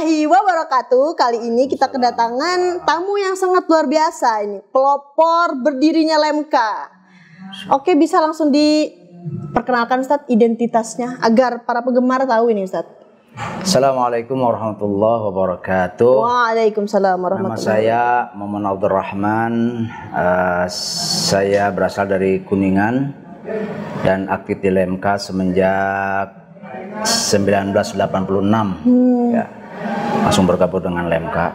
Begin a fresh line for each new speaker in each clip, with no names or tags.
warahmatullahi wabarakatuh. Kali ini kita kedatangan tamu yang sangat luar biasa ini, pelopor berdirinya Lemka. Oke, bisa langsung diperkenalkan Ustadz identitasnya agar para penggemar tahu ini Ustadz.
Assalamualaikum warahmatullahi wabarakatuh.
Waalaikumsalam
Nama
warahmatullahi
saya Maman Abdurrahman. Saya berasal dari Kuningan dan aktif di Lemka semenjak 1986. Ya, langsung bergabung dengan Lemka.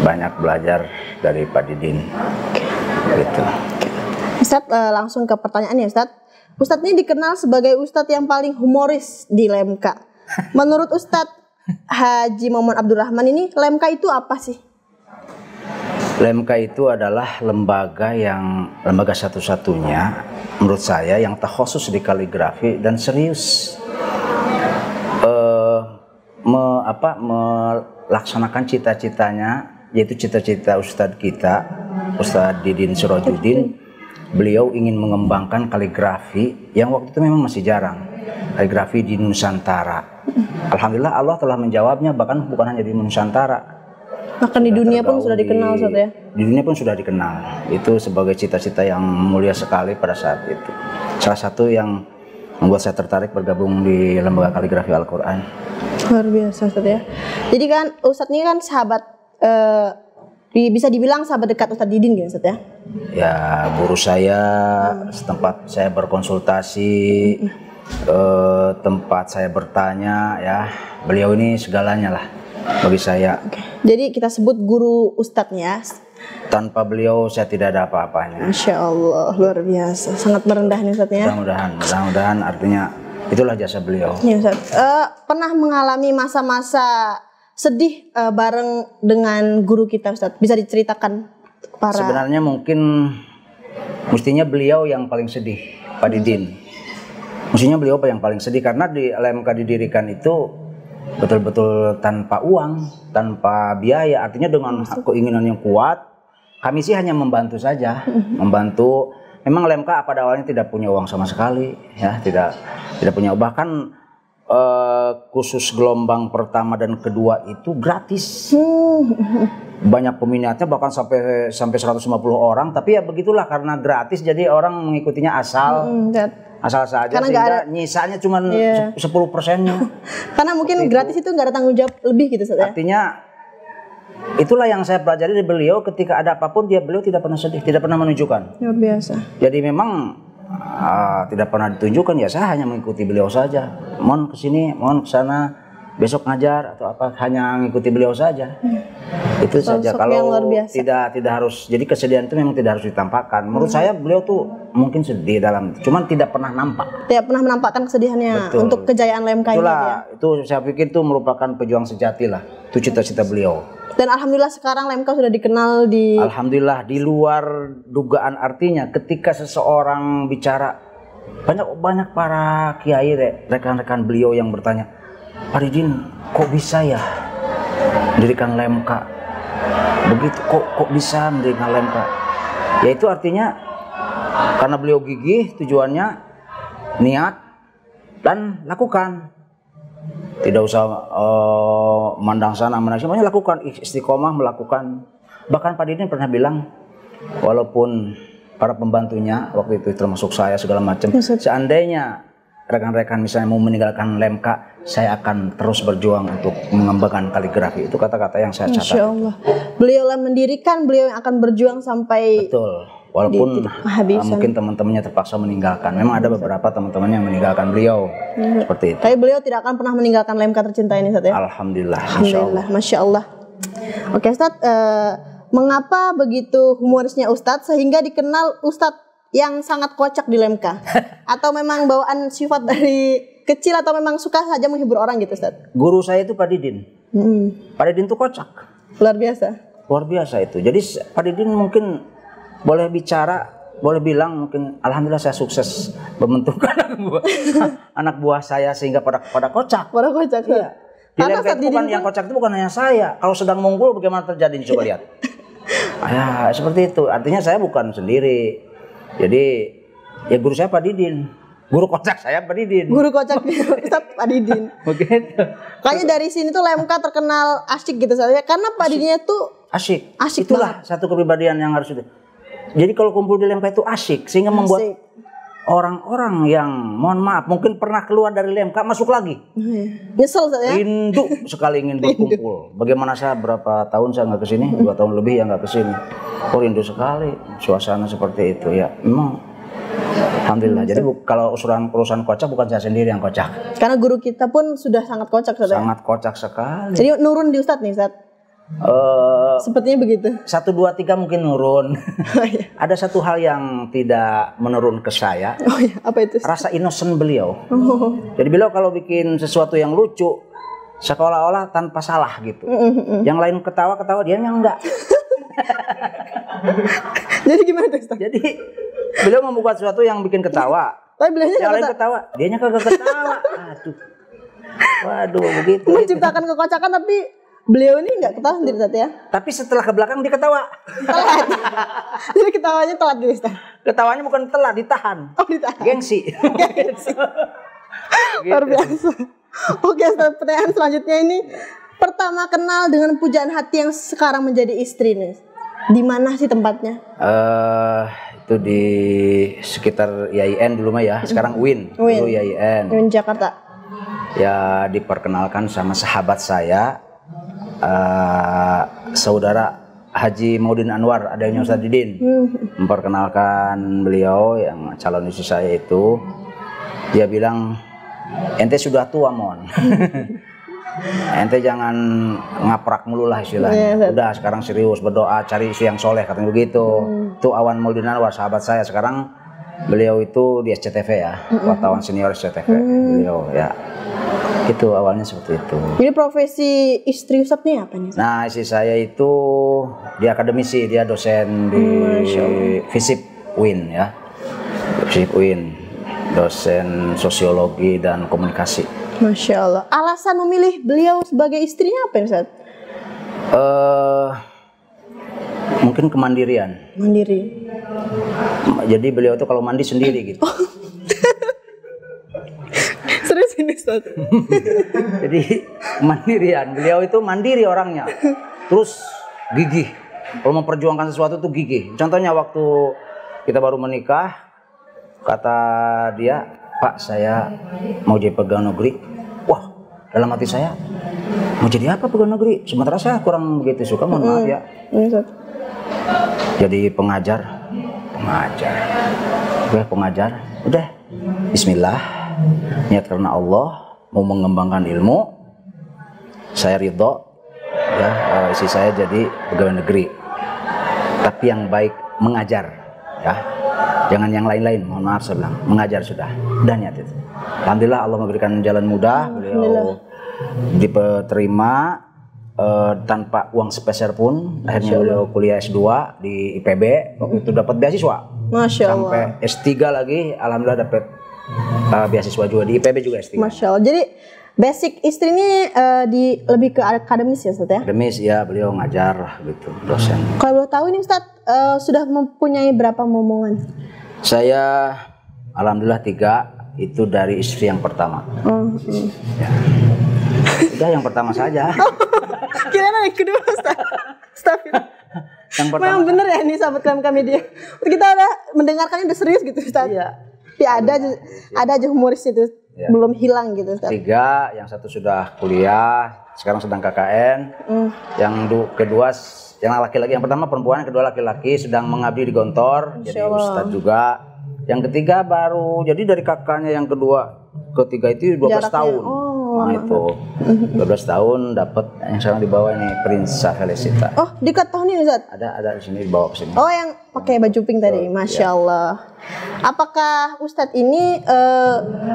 Banyak belajar dari Pak Didin. Gitu.
Ustadz, langsung ke pertanyaannya Ustadz. Ustadz ini dikenal sebagai Ustadz yang paling humoris di Lemka. Menurut Ustadz Haji Maman Abdurrahman ini, Lemka itu apa sih?
Lemka itu adalah lembaga satu-satunya menurut saya yang terkhusus di kaligrafi dan serius melaksanakan cita-citanya, yaitu cita-cita Ustadz kita, Ustadz Didin Surajuddin. Beliau ingin mengembangkan kaligrafi yang waktu itu memang masih jarang, kaligrafi di Nusantara. Alhamdulillah Allah telah menjawabnya, bahkan bukan hanya di Nusantara,
bahkan di dunia pun sudah dikenal Ustadz ya?
Di dunia pun sudah dikenal. Itu sebagai cita-cita yang mulia sekali pada saat itu. Salah satu yang membuat saya tertarik bergabung di lembaga kaligrafi Al-Quran.
Luar biasa Ustadz ya. Jadi kan Ustadz ini kan sahabat, bisa dibilang sahabat dekat Ustadz Didin gitu Ustadz ya?
Ya, guru saya, tempat saya berkonsultasi, tempat saya bertanya, ya beliau ini segalanya lah bagi saya.
Oke. Jadi kita sebut guru Ustadznya.
Tanpa beliau saya tidak ada apa-apanya.
Masya Allah, luar biasa, sangat merendah nih Ustadznya.
Mudah-mudahan artinya itulah jasa beliau.
Ya, Ustadz. Pernah mengalami masa-masa sedih bareng dengan guru kita Ustadz? Bisa diceritakan para...
Sebenarnya mungkin mestinya beliau yang paling sedih, Pak Didin. Mestinya beliau yang paling sedih karena di LMK didirikan itu betul-betul tanpa uang, tanpa biaya. Artinya dengan keinginan yang kuat, kami sih hanya membantu saja, membantu. Memang LMK pada awalnya tidak punya uang sama sekali, ya tidak punya. Bahkan khusus gelombang pertama dan kedua itu gratis. Banyak peminatnya bahkan sampai 150 orang, tapi ya begitulah karena gratis jadi orang mengikutinya asal saja, karena sehingga nyisanya cuma 10%-nya.
Karena mungkin gratis itu nggak ada tanggung jawab lebih gitu Ustadz ya?
Artinya itulah yang saya pelajari dari beliau, ketika ada apapun beliau tidak pernah sedih, tidak pernah menunjukkan.
Luar biasa.
Jadi memang tidak pernah ditunjukkan, ya saya hanya mengikuti beliau saja. Mohon kesini, mohon kesana, besok ngajar atau apa, hanya mengikuti beliau saja. Itu saja. Kalau tidak harus, jadi kesedihan itu memang tidak harus ditampakkan. Menurut saya beliau tuh mungkin sedih cuman tidak pernah nampak. Tidak
pernah menampakkan kesedihannya. Betul. Untuk kejayaan Lemka ini ya.
Itu saya pikir itu merupakan pejuang sejati lah. Itu cita-cita beliau.
Dan alhamdulillah sekarang Lemka sudah dikenal di...
Alhamdulillah di luar dugaan, artinya ketika seseorang bicara, banyak para kiai, rekan-rekan beliau yang bertanya, Pak Didin kok bisa ya mendirikan Lemka? Begitu kok bisa mendirikan Lemka? Ya itu artinya karena beliau gigih, tujuannya, niat, dan lakukan. Tidak usah mandang sana mandang sini, lakukan, istiqomah melakukan. Bahkan Pak Didin pernah bilang, walaupun para pembantunya waktu itu termasuk saya segala macam, seandainya rekan-rekan misalnya mau meninggalkan Lemka, saya akan terus berjuang untuk mengembangkan kaligrafi. Itu kata-kata yang saya catat.
Masya Allah. Beliau yang mendirikan, beliau yang akan berjuang sampai...
Betul. Walaupun mungkin teman-temannya terpaksa meninggalkan. Memang ada beberapa teman-teman yang meninggalkan beliau. Seperti itu.
Tapi beliau tidak akan pernah meninggalkan Lemka tercinta ini Ustadz ya?
Alhamdulillah.
Alhamdulillah. Masya Allah. Oke Ustadz, mengapa begitu humorisnya Ustadz sehingga dikenal Ustadz yang sangat kocak di Lemka? Atau memang bawaan sifat dari kecil atau memang suka saja menghibur orang gitu Ustadz?
Guru saya itu Pak Didin. Pak Didin itu kocak.
Luar biasa.
Luar biasa itu. Jadi Pak Didin mungkin boleh bicara, boleh bilang mungkin alhamdulillah saya sukses membentuk anak buah saya sehingga pada kocak.
Pada kocak.
Iya. Di Lemka itu bukan yang kocak itu bukan hanya saya. Kalau sedang munggul bagaimana terjadi, coba lihat. Ya seperti itu. Artinya saya bukan sendiri. Jadi ya guru saya Pak Didin. Guru kocak saya Pak Didin.
Guru kocaknya Ustadz Pak Didin.
Begitu.
Kayaknya dari sini tuh Lemka terkenal asik gitu saja. Karena Pak Didinnya tuh
Asik.
Asik
Itulah satu kepribadian yang harus itu. Jadi kalau kumpul di Lemka itu asik sehingga membuat
asik.
orang-orang yang mohon maaf mungkin pernah keluar dari Lemka masuk lagi.
Nyesel saya.
Rindu sekali ingin berkumpul. Bagaimana saya berapa tahun saya nggak kesini, 2 tahun lebih ya nggak kesini. Oh rindu sekali suasana seperti itu ya. Memang alhamdulillah. Jadi kalau urusan kocak bukan saya sendiri yang kocak.
Karena guru kita pun sudah sangat kocak Ustadz.
Sangat kocak sekali.
Jadi nurun di Ustadz nih Ustadz. Sepertinya begitu.
1, 2, 3 mungkin nurun.
Oh, iya.
Ada satu hal yang tidak menurun ke saya.
Oh iya, apa itu?
Rasa innocent beliau.
Oh.
Jadi beliau kalau bikin sesuatu yang lucu seolah-olah tanpa salah gitu. Yang lain ketawa-ketawa dia yang enggak.
Jadi gimana tuh Ustadz?
Jadi beliau membuat sesuatu yang bikin ketawa.
Tapi beliaunya
Yang lain ketawa, dianya kagak ketawa. Aduh. Waduh begitu.
menciptakan kekocakan tapi beliau ini nggak ketawa sendiri Ustadz ya.
Tapi setelah ke belakang dia ketawa.
Telat. Jadi ketawanya telat dulu Ustadz.
Ketawanya bukan telat, ditahan.
Oh ditahan.
Gengsi.
Luar biasa. Oke Ustadz, pertanyaan selanjutnya ini. Pertama kenal dengan pujaan hati yang sekarang menjadi istri nih. Di mana sih tempatnya?
Itu di sekitar IAIN dulu mah ya. Sekarang UIN. Dulu IAIN.
UIN Jakarta.
Ya diperkenalkan sama sahabat saya, saudara Haji Maudin Anwar, adanya Ustadz Didin. Memperkenalkan beliau yang calon istri saya itu. Dia bilang, ente sudah tua Mon. Ente jangan ngaprak mulu lah istilahnya. Udah sekarang serius berdoa cari istri yang soleh katanya begitu. Itu Awan Maudin Anwar sahabat saya. Sekarang beliau itu di SCTV ya, wartawan senior SCTV. Beliau ya itu awalnya seperti itu.
Jadi profesi istri Ustadz ini apa nih?
Nah istri saya itu dia akademisi, dia dosen di FISIP UIN ya. FISIP UIN, dosen sosiologi dan komunikasi.
Masya Allah. Alasan memilih beliau sebagai istrinya apa nih Ustadz?
Mungkin kemandirian.
Mandiri.
Jadi beliau itu kalau mandi sendiri gitu.
Serius ini Ustadz?
Jadi kemandirian. Beliau itu mandiri orangnya. Terus gigih. Kalau memperjuangkan sesuatu tuh gigih. Contohnya waktu kita baru menikah, kata dia, Pak saya mau jadi pegawai negeri. Wah dalam hati saya, mau jadi apa pegawai negeri? Sementara saya kurang begitu suka, mohon maaf ya. Jadi pengajar. Udah bismillah, niat karena Allah, mau mengembangkan ilmu, saya ridho ya, istri saya jadi pegawai negeri, tapi yang baik mengajar ya, jangan yang lain-lain, mohon maaf saya bilang, mengajar sudah niat itu. Alhamdulillah Allah memberikan jalan mudah, beliau diterima tanpa uang sepeser pun. Akhirnya beliau kuliah S2 di IPB, waktu itu dapat beasiswa.
Masya Allah.
Sampai S3 lagi, alhamdulillah dapat beasiswa juga di IPB juga S3.
Masya Allah. Jadi basic istri ini lebih ke akademis ya Ustadz ya?
Akademis ya, beliau ngajar lah gitu, dosen.
Kalau boleh tahu ini Ustadz sudah mempunyai berapa momongan?
Saya alhamdulillah 3, itu dari istri yang pertama. Ya. Udah yang pertama saja.
Kira-kira yang kedua Ustadz.
Yang pertama.
Memang bener ya ini sahabat kami dia. Kita udah mendengarkannya udah serius gitu Ustadz.
Iya.
Tapi ada aja humoris itu. Ya. Belum hilang gitu Ustadz.
3, yang satu sudah kuliah, sekarang sedang KKN. Yang kedua, yang laki-laki, yang pertama perempuan, yang kedua laki-laki sedang mengabdi di Gontor, jadi ustadz juga. Yang ketiga baru, jadi dari kakaknya yang kedua, ketiga itu 12 jaraknya. Tahun. Nah itu 12 tahun dapat yang sekarang dibawa ini Prinsa Felicita.
Oh dekat tahun ini Ustadz?
Ada di sini, dibawa ke sini.
Oh yang pakai baju pink tadi, Masya Allah. Apakah Ustadz ini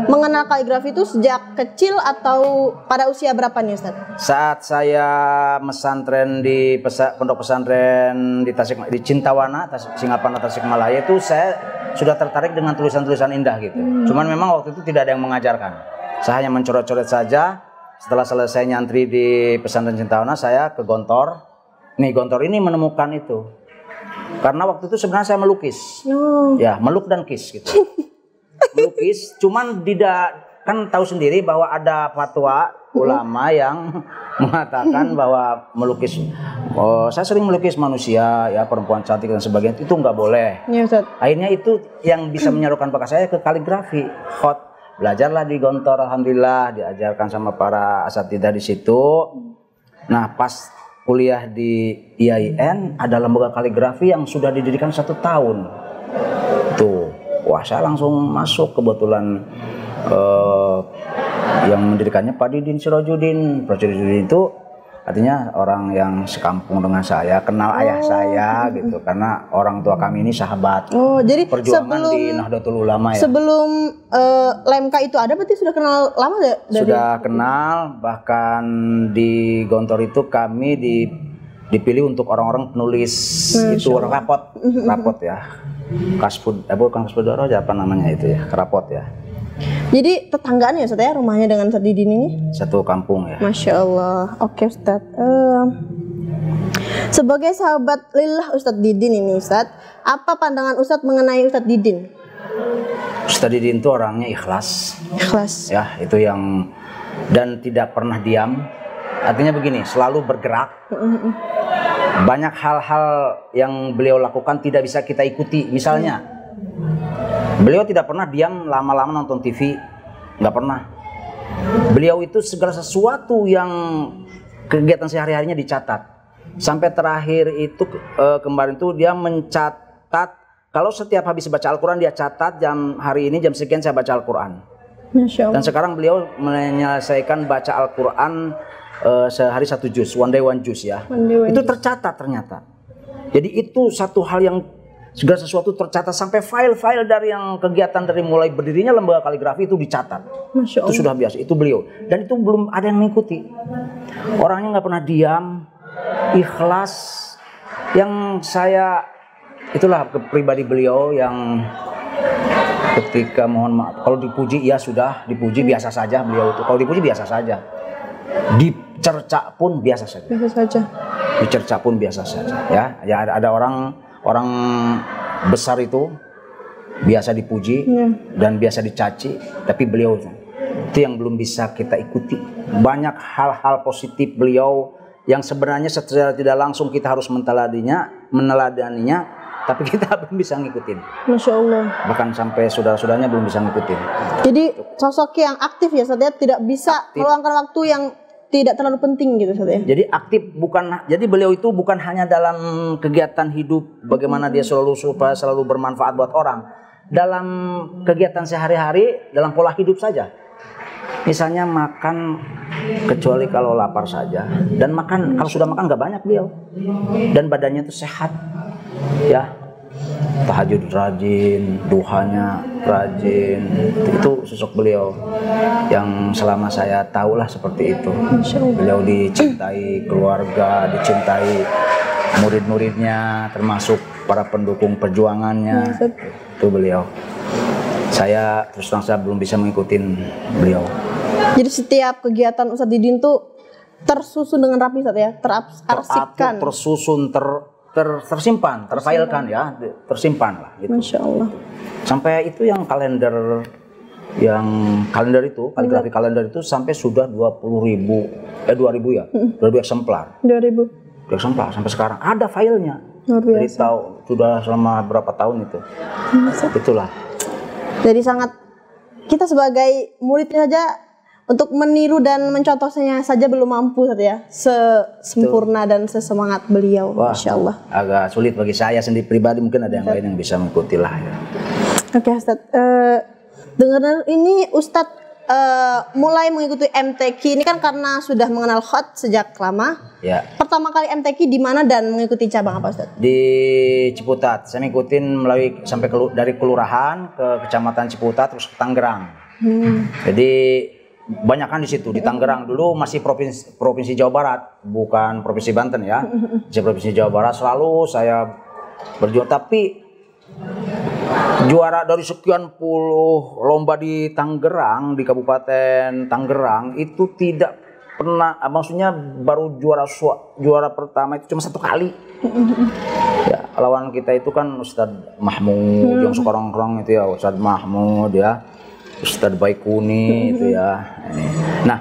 mengenal kaligrafi itu sejak kecil atau pada usia berapa nih Ustadz?
Saat saya mesantren di pondok pesantren di Cintawana, Singaparna, Tasikmalaya itu saya sudah tertarik dengan tulisan-tulisan indah gitu. Cuman memang waktu itu tidak ada yang mengajarkan. Saya hanya mencoret-coret saja. Setelah selesai nyantri di pesantren Cintawana, saya ke Gontor. Nih Gontor ini menemukan itu. Karena waktu itu sebenarnya saya melukis. Ya, meluk dan kis gitu. melukis, cuman tidak, kan tahu sendiri bahwa ada fatwa ulama yang mengatakan bahwa melukis, saya sering melukis manusia ya, perempuan cantik dan sebagainya, itu nggak boleh.
Ya, Ustaz.
Akhirnya itu yang bisa menyalurkan bakat saya ke kaligrafi, khot. Belajarlah di Gontor, alhamdulillah diajarkan sama para asatidzah di situ. Nah, pas kuliah di IAIN ada lembaga kaligrafi yang sudah didirikan 1 tahun. Tuh, wah saya langsung masuk, kebetulan yang mendirikannya Pak Didin Sirojudin. Pak Sirojudin itu artinya orang yang sekampung dengan saya, kenal ayah saya gitu, karena orang tua kami ini sahabat.
Oh, jadi
perjuangan di Nahdlatul Ulama ya.
Sebelum LMK itu ada berarti sudah kenal lama ya?
Sudah kenal, bahkan di Gontor itu kami dipilih untuk orang-orang penulis itu rapot ya. Kasbud, bukan Kasbud Doroja, apa namanya itu ya, rapot ya.
Jadi tetanggaan ya Ustaz ya rumahnya dengan Ustaz Didin ini?
Satu kampung ya.
Masya Allah. Oke Ustaz. Sebagai sahabat lillah Ustaz Didin ini Ustaz, apa pandangan Ustaz mengenai Ustaz Didin?
Ustaz Didin itu orangnya ikhlas.
Ikhlas.
Ya, itu yang, dan tidak pernah diam. Artinya begini, selalu bergerak. Banyak hal-hal yang beliau lakukan tidak bisa kita ikuti. Misalnya, beliau tidak pernah diam lama-lama nonton TV, nggak pernah. Beliau itu segala sesuatu yang kegiatan sehari-harinya dicatat. Sampai terakhir itu kemarin tuh dia mencatat, kalau setiap habis baca Al-Quran dia catat, jam hari ini jam sekian saya baca Al-Quran. Dan sekarang beliau menyelesaikan baca Al-Quran sehari 1 juz, one day one juz ya. Itu tercatat ternyata. Jadi itu satu hal yang segala sesuatu tercatat, sampai file-file dari yang kegiatan dari mulai berdirinya lembaga kaligrafi itu dicatat. Itu sudah biasa, itu beliau. Dan itu belum ada yang mengikuti. Orangnya nggak pernah diam, ikhlas. Yang saya, itulah pribadi beliau yang ketika mohon maaf, kalau dipuji ya sudah, dipuji biasa saja beliau itu. Kalau dipuji biasa saja. Dicerca pun biasa saja.
Biasa saja.
Dicerca pun biasa saja. Ya ada orang besar itu biasa dipuji dan biasa dicaci, tapi beliau itu yang belum bisa kita ikuti. Banyak hal-hal positif beliau yang sebenarnya secara tidak langsung kita harus meneladaninya, tapi kita belum bisa ngikutin.
Masya Allah.
Bahkan sampai saudara-saudaranya belum bisa ngikutin.
Jadi sosok yang aktif ya Ustaz ya, tidak bisa meluangkan waktu yang tidak terlalu penting gitu Ustaz ya.
Jadi aktif, jadi beliau itu bukan hanya dalam kegiatan hidup bagaimana dia selalu bermanfaat buat orang. Dalam kegiatan sehari-hari, dalam pola hidup saja. Misalnya makan kecuali kalau lapar saja, dan makan kalau sudah makan nggak banyak beliau. Dan badannya itu sehat. Ya. Tahajud rajin, duhanya rajin, itu sosok beliau yang selama saya tahulah seperti itu. Beliau dicintai keluarga, dicintai murid-muridnya, termasuk para pendukung perjuangannya. Itu beliau. Saya terus terang saya belum bisa mengikuti beliau.
Jadi setiap kegiatan Ustaz Didin tuh tersusun dengan rapi Ustaz ya, terarsipkan,
tersusun, tersimpan, terfailkan ya, tersimpan lah gitu.
Masya Allah.
Sampai itu yang kalender itu, kaligrafi kalender itu sampai sudah 20.000 ya, 2.000 eksemplar. 2.000 eksemplar sampai sekarang ada filenya. Jadi tahu sudah selama berapa tahun itu. Itulah.
Jadi sangat, kita sebagai muridnya saja untuk meniru dan mencontohnya saja belum mampu ya, sempurna dan sesemangat beliau.
Wah,
Masya Allah.
Agak sulit bagi saya sendiri pribadi, mungkin ada yang lain yang bisa mengikuti lah ya.
Oke Ustaz, dengar ini Ustaz mulai mengikuti MTQ ini kan karena sudah mengenal khot sejak lama.
Ya.
Pertama kali MTQ di mana dan mengikuti cabang apa Ustaz?
Di Ciputat. Saya ngikutin melalui sampai dari kelurahan ke kecamatan Ciputat terus ke Tangerang. Jadi banyak kan di situ di Tangerang dulu masih provinsi Jawa Barat, bukan provinsi Banten ya. Di provinsi Jawa Barat selalu saya berjuang, tapi juara dari sekian puluh lomba di Tangerang, di Kabupaten Tangerang itu tidak pernah, maksudnya baru juara pertama itu cuma 1 kali. Ya, lawan kita itu kan Ustadz Mahmud yang suka nongkrong itu ya, Ustadz Mahmud ya. Ustadz Baikuni itu ya. Ini. Nah,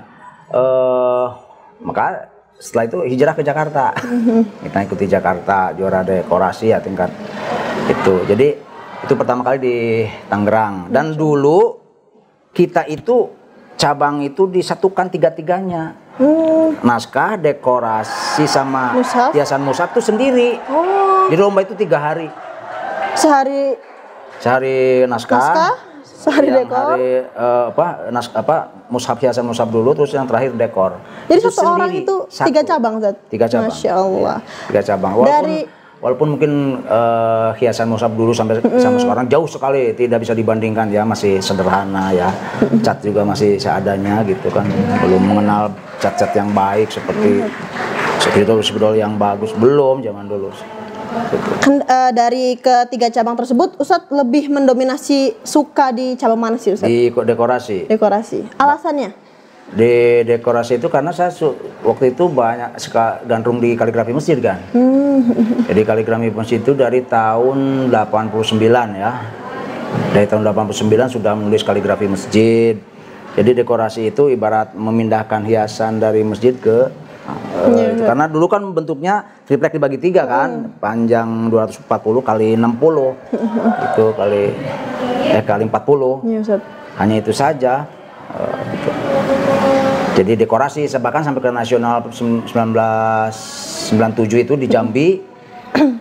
maka setelah itu hijrah ke Jakarta. Kita ikuti Jakarta, juara dekorasi ya tingkat itu. Jadi itu pertama kali di Tangerang. Dan dulu kita itu cabang itu disatukan tiga-tiganya. Naskah, dekorasi sama
Mushaf?
hiasan mushaf itu sendiri. Di lomba itu 3 hari. Sehari naskah,
sehari
yang
dekor.
hari mushaf, hiasan mushaf dulu, terus yang terakhir dekor.
Jadi
Itu
satu orang
sendiri,
itu 3 cabang, Zat?
3 cabang.
Masya Allah.
3 cabang.
Dari
Walaupun mungkin hiasan mushaf dulu sampai sekarang jauh sekali, tidak bisa dibandingkan ya, masih sederhana ya. Cat juga masih seadanya gitu kan, belum mengenal cat-cat yang baik seperti spidol yang bagus, belum zaman dulu.
Kan dari ketiga cabang tersebut, Ustadz lebih mendominasi suka di cabang mana sih, Ustadz?
Di dekorasi.
Dekorasi. Alasannya?
Di dekorasi itu karena saya waktu itu banyak gandrung di kaligrafi masjid kan. Jadi kaligrafi masjid itu dari tahun 89 ya. Dari tahun 89 sudah menulis kaligrafi masjid. Jadi dekorasi itu ibarat memindahkan hiasan dari masjid ke itu. Karena dulu kan bentuknya triplek dibagi 3 kan, panjang 240 kali 60 itu kali 40.
Iya, Ustadz.
Hanya itu saja. Jadi dekorasi bahkan sampai ke nasional 1997 itu di Jambi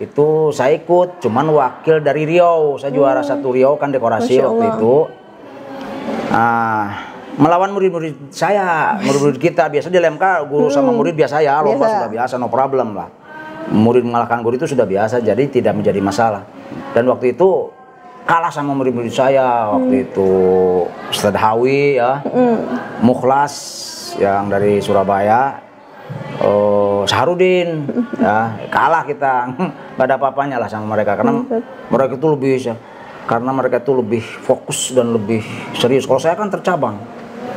itu saya ikut, cuman wakil dari Riau, saya juara 1 Riau kan dekorasi waktu itu. Melawan murid-murid saya, murid-murid kita biasa di LMK guru sama murid biasa ya, lomba sudah biasa, no problem lah. Murid mengalahkan guru itu sudah biasa, jadi tidak menjadi masalah. Dan waktu itu kalah sama murid-murid saya waktu itu Ustadz Hawi ya, Mukhlas yang dari Surabaya, Saharudin ya, kalah kita, nggak ada apa-apanya lah sama mereka karena mereka itu lebih fokus dan lebih serius. Kalau saya kan tercabang,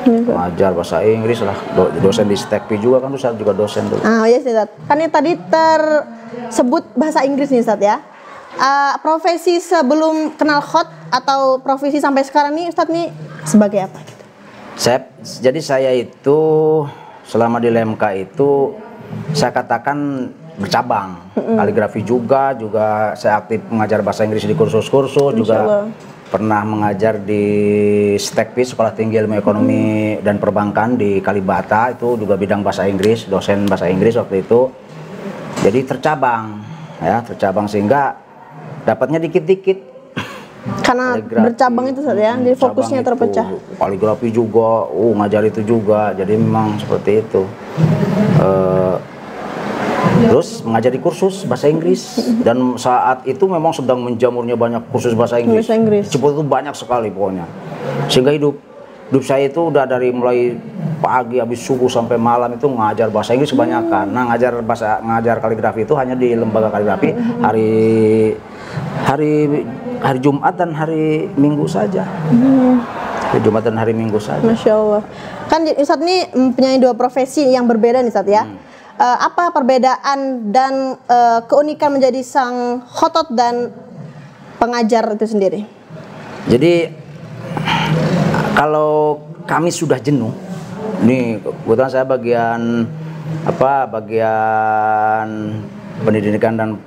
mengajar bahasa Inggris lah, dosen di STEKPI juga kan, saya juga dosen dulu.
Iya sih, Ustadz. Kan ini tadi tersebut bahasa Inggris nih, Ustadz ya. Profesi sebelum kenal khot atau profesi sampai sekarang nih, Ustadz nih sebagai apa?
Jadi saya itu selama di LMK itu saya katakan bercabang, kaligrafi juga saya aktif mengajar bahasa Inggris di kursus-kursus, juga pernah mengajar di STEKPI Sekolah Tinggi Ilmu Ekonomi dan Perbankan di Kalibata, itu juga bidang bahasa Inggris, dosen bahasa Inggris waktu itu. Jadi tercabang sehingga dapatnya dikit-dikit.
Karena bercabang itu saja, jadi fokusnya terpecah.
Kaligrafi juga, ngajar itu juga, jadi memang seperti itu. Terus mengajar di kursus bahasa Inggris, dan saat itu memang sedang menjamurnya banyak kursus bahasa Inggris. Ciputat itu banyak sekali pokoknya. Sehingga hidup saya itu udah dari mulai pagi habis subuh sampai malam itu ngajar bahasa Inggris kebanyakan. Nah, ngajar kaligrafi itu hanya di lembaga kaligrafi hari Jumat dan hari Minggu saja. Hari Jumat dan hari Minggu saja.
Masya Allah. Kan Ustadz ini mempunyai 2 profesi yang berbeda nih, Ustadz ya. Apa perbedaan dan keunikan menjadi sang khotot dan pengajar itu sendiri? Jadi
kalau kami sudah jenuh, nih kebetulan saya bagian pendidikan dan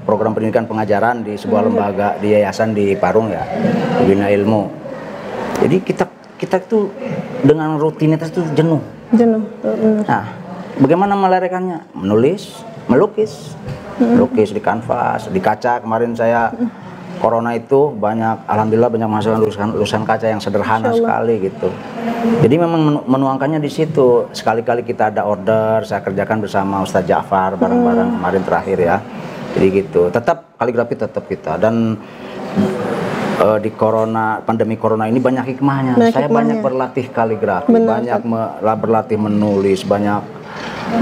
program pendidikan pengajaran di sebuah lembaga di yayasan di Parung ya, Bina Ilmu. Jadi kita itu dengan rutinitas itu jenuh. Nah, bagaimana melarikannya? Menulis, melukis di kanvas, di kaca. Kemarin saya Corona itu alhamdulillah banyak menghasilkan lukisan kaca yang sederhana sekali gitu. Jadi memang menuangkannya di situ. Sekali-kali kita ada order, saya kerjakan bersama Ustadz Ja'far bareng-bareng kemarin terakhir ya. Jadi gitu. Tetap kaligrafi tetap kita, dan di pandemi corona ini banyak hikmahnya. Saya banyak berlatih kaligrafi, banyak berlatih menulis, banyak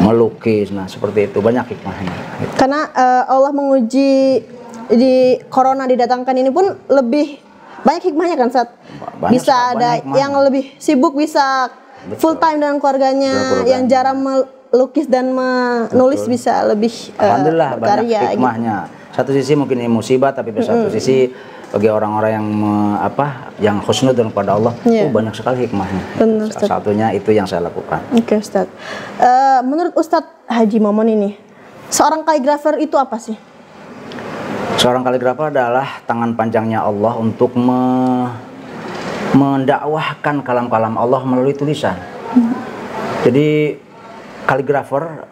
melukis. Nah, seperti itu banyak hikmahnya. Gitu.
Karena Allah menguji di corona didatangkan ini pun lebih banyak hikmahnya kan, Ustadz? Bisa ada yang lebih sibuk, bisa full time dengan keluarganya, yang jarang melukis dan menulis bisa lebih
alhamdulillah
berkarya,
banyak hikmahnya. Satu sisi mungkin ini musibah, tapi di satu sisi bagi orang-orang yang yang husnudzon kepada Allah, banyak sekali hikmahnya.
Benar,
Salah satunya itu yang saya lakukan.
Oke, Ustadz. Menurut Ustadz Haji Momon ini, seorang kaligrafer itu apa sih?
Seorang kaligrafer adalah tangan panjangnya Allah untuk mendakwahkan kalam-kalam Allah melalui tulisan. Jadi kaligrafer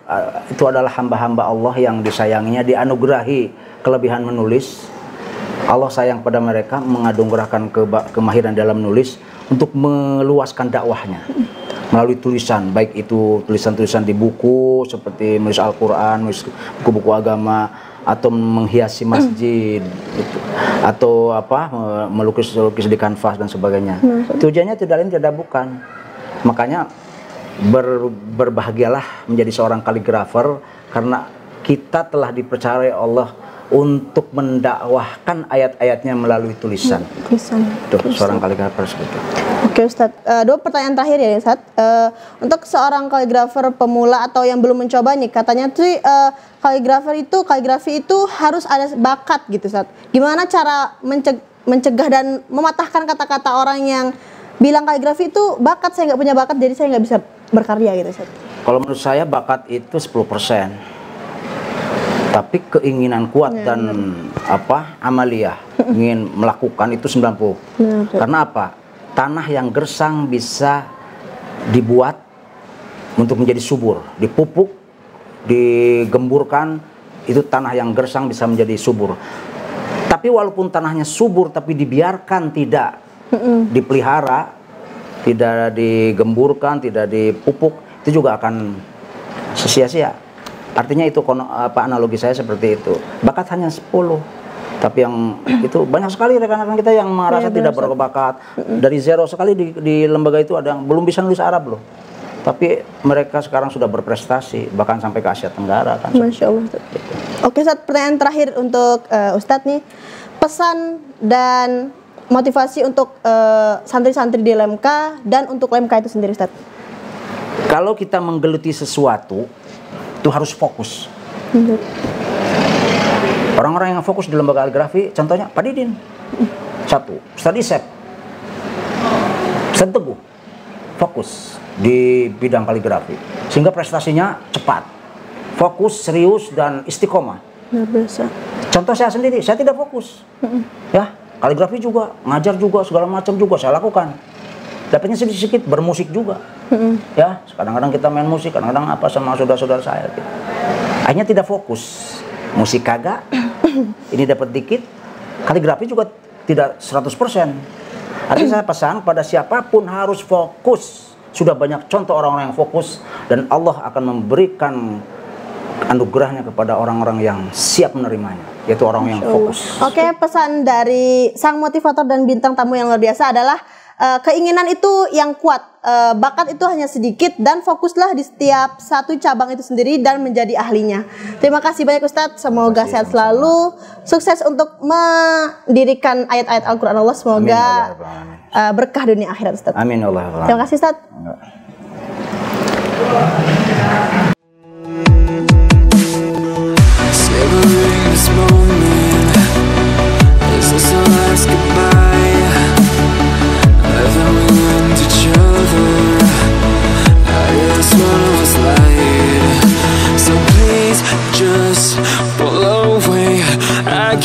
itu adalah hamba-hamba Allah yang disayanginya, dianugerahi kelebihan menulis. Allah sayang pada mereka, menganugerahkan kemahiran dalam menulis untuk meluaskan dakwahnya melalui tulisan, baik itu tulisan-tulisan di buku seperti menulis Al-Quran, menulis buku-buku agama, atau menghiasi masjid, gitu. Atau melukis-lukis di kanvas dan sebagainya. Tujuannya tidak lain tidak bukan. Makanya berbahagialah menjadi seorang kaligrafer karena kita telah dipercaya Allah untuk mendakwahkan ayat-ayatnya melalui tulisan. Tuh, seorang kaligrafer seperti itu.
Oke, Ustadz. Dua pertanyaan terakhir ya, Ustadz. Untuk seorang kaligrafer pemula atau yang belum mencoba nih, katanya tuh kaligrafi itu harus ada bakat gitu, Ustadz. Gimana cara mencegah dan mematahkan kata-kata orang yang bilang kaligrafi itu bakat, saya nggak punya bakat jadi saya nggak bisa berkarya gitu, Ustadz?
Kalau menurut saya bakat itu 10%. Tapi keinginan kuat dan amaliyah ingin melakukan itu 90. Karena apa? Tanah yang gersang bisa dibuat untuk menjadi subur, dipupuk, digemburkan, itu tanah yang gersang bisa menjadi subur. Tapi walaupun tanahnya subur tapi dibiarkan tidak dipelihara, tidak digemburkan, tidak dipupuk, itu juga akan sia-sia. Artinya itu analogi saya seperti itu. Bakat hanya 10. Tapi yang itu banyak sekali rekan-rekan kita yang merasa tidak berbakat. Dari zero sekali di lembaga itu ada yang belum bisa nulis Arab loh. Tapi mereka sekarang sudah berprestasi, bahkan sampai ke Asia Tenggara kan.
Masya Allah. Oke, Ustadz, pertanyaan terakhir untuk Ustadz nih. Pesan dan motivasi untuk santri-santri di LMK dan untuk LMK itu sendiri, Ustadz.
Kalau kita menggeluti sesuatu, itu harus fokus. Orang-orang yang fokus di lembaga kaligrafi, contohnya Pak Didin. Satu, Ustadz Isep, Ustadz Teguh, fokus di bidang kaligrafi. Sehingga prestasinya cepat, fokus, serius, dan istiqomah.
Luar biasa.
Contoh saya sendiri, saya tidak fokus. Ya, kaligrafi juga, ngajar juga, segala macam juga saya lakukan. Dapatnya sedikit-sedikit, bermusik juga. Ya, kadang-kadang kita main musik, kadang-kadang sama saudara-saudara saya. Gitu. Akhirnya tidak fokus. Musik kagak, ini dapat dikit, kaligrafi juga tidak 100%. Artinya saya pesan pada siapapun harus fokus. Sudah banyak contoh orang-orang yang fokus dan Allah akan memberikan anugerahnya kepada orang-orang yang siap menerimanya, yaitu orang yang fokus.
Oke, pesan dari sang motivator dan bintang tamu yang luar biasa adalah keinginan itu yang kuat, bakat itu hanya sedikit, dan fokuslah di setiap satu cabang itu sendiri dan menjadi ahlinya. Terima kasih banyak, Ustadz. Semoga sehat selalu, sukses untuk mendirikan ayat-ayat Al-Quran Allah. Semoga berkah dunia akhirat, Ustadz.
Amin Allah.
Terima kasih, Ustadz.